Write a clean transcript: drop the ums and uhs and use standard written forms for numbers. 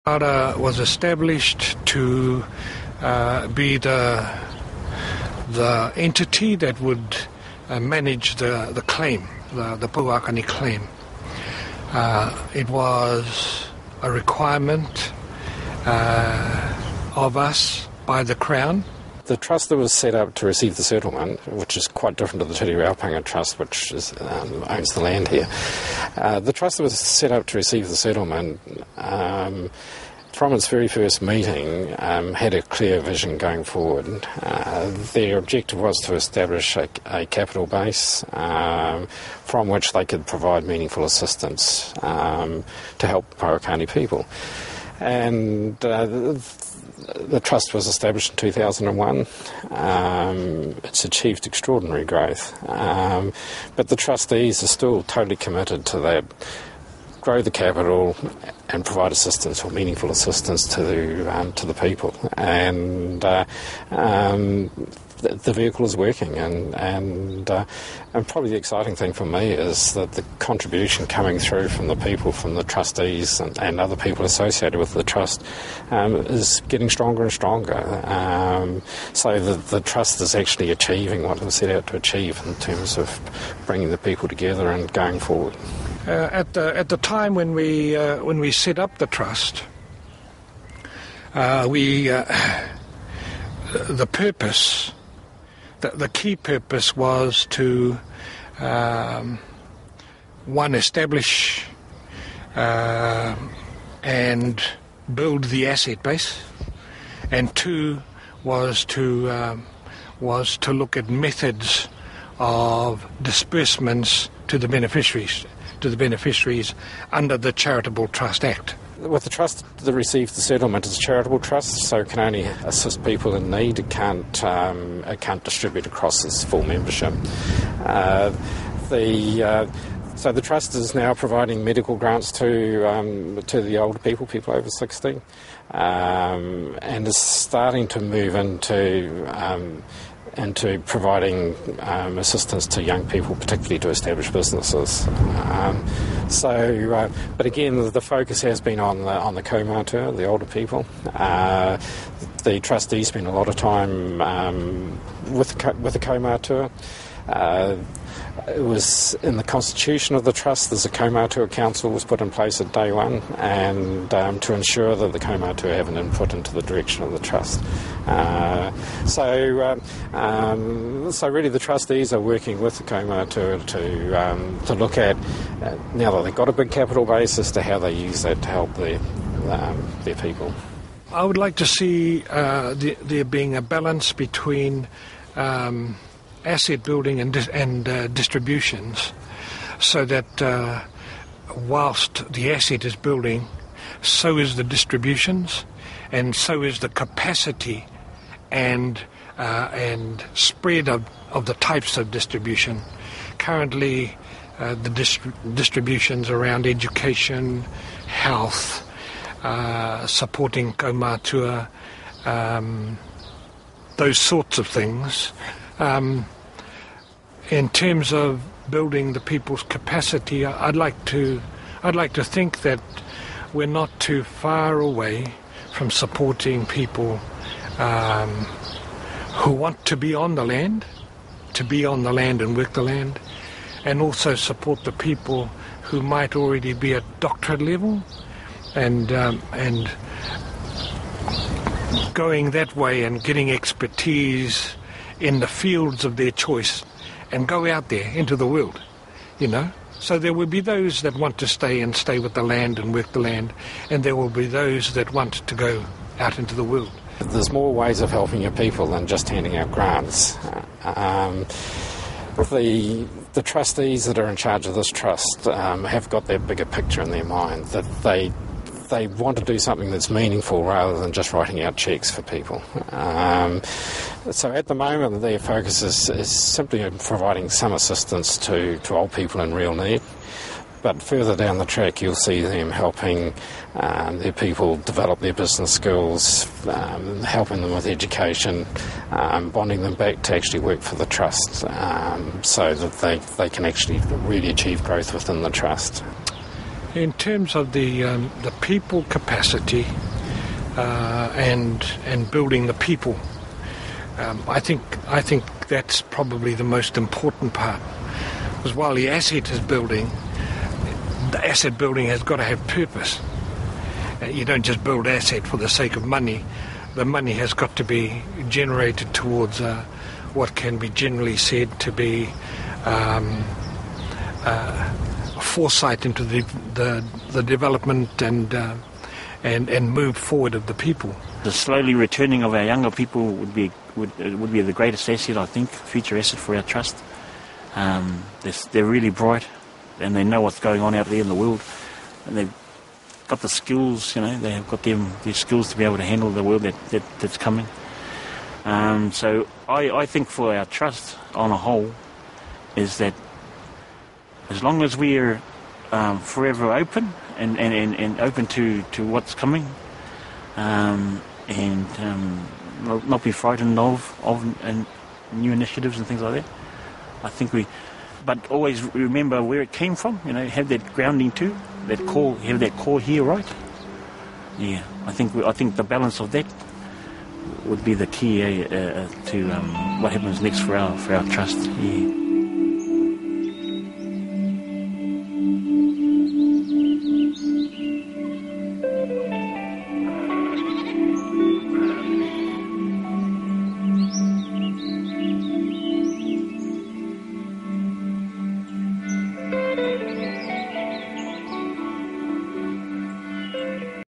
PONA was established to be the entity that would manage the claim, the Pouakani claim. It was a requirement of us by the Crown. The trust that was set up to receive the settlement, which is quite different to the Te Raupanga Trust, which owns the land here. The trust that was set up to receive the settlement, from its very first meeting, had a clear vision going forward. Their objective was to establish a capital base from which they could provide meaningful assistance to help Pouakani people. And the trust was established in 2001. It's achieved extraordinary growth. But the trustees are still totally committed to that. Grow the capital and provide assistance or meaningful assistance to the people. And the vehicle is working, and probably the exciting thing for me is that the contribution coming through from the people, from the trustees and other people associated with the trust is getting stronger and stronger. So the trust is actually achieving what it was set out to achieve in terms of bringing the people together and going forward. At the time when we set up the trust, the purpose. The key purpose was to, one, establish and build the asset base, and two, was to look at methods of disbursements to the beneficiaries under the Charitable Trust Act. With the trust that receives the settlement, it's a charitable trust, so it can only assist people in need. It can't distribute across its full membership. So the trust is now providing medical grants to the older people over 60, and is starting to move into providing assistance to young people, particularly to establish businesses. But again, the focus has been on the kaumātua, the older people. The trustees spend a lot of time with the kaumātua. It was in the constitution of the trust. There's a kaumātua council was put in place at day one, and to ensure that the kaumātua have an input into the direction of the trust. So really the trustees are working with the kaumātua to look at, now that they've got a big capital base, as to how they use that to help their people. I would like to see there being a balance between asset building and distributions, so that whilst the asset is building, so is the distributions, and so is the capacity and spread of the types of distribution. Currently, the distributions around education, health, supporting kaumātua, those sorts of things. In terms of building the people's capacity, I'd like to think that we're not too far away from supporting people who want to be on the land and work the land, and also support the people who might already be at doctorate level, and going that way and getting expertise in the fields of their choice and go out there into the world, So there will be those that want to stay with the land and work the land, and there will be those that want to go out into the world. There's more ways of helping your people than just handing out grants. The trustees that are in charge of this trust have got that bigger picture in their mind, that they want to do something that's meaningful rather than just writing out cheques for people. So at the moment, their focus is simply on providing some assistance to old people in real need. But further down the track, you'll see them helping their people develop their business skills, helping them with education, bonding them back to actually work for the trust, so that they can actually really achieve growth within the trust. in terms of the people capacity and building the people, I think that's probably the most important part. Because while the asset is building, the asset building has got to have purpose. You don't just build asset for the sake of money. The money has got to be generated towards what can be generally said to be foresight into the development and move forward of the people. The slowly returning of our younger people would be the greatest asset, I think, future asset for our trust. They're really bright, and they know what's going on out there in the world, and they've got the skills. They have got their skills to be able to handle the world that's coming. So I think for our trust on a whole is that as long as we're forever open and open to what's coming, and not be frightened of new initiatives and things like that, I think but always remember where it came from. Have that grounding too, have that core here, right? Yeah, I think the balance of that would be the key to what happens next for our trust. Yeah.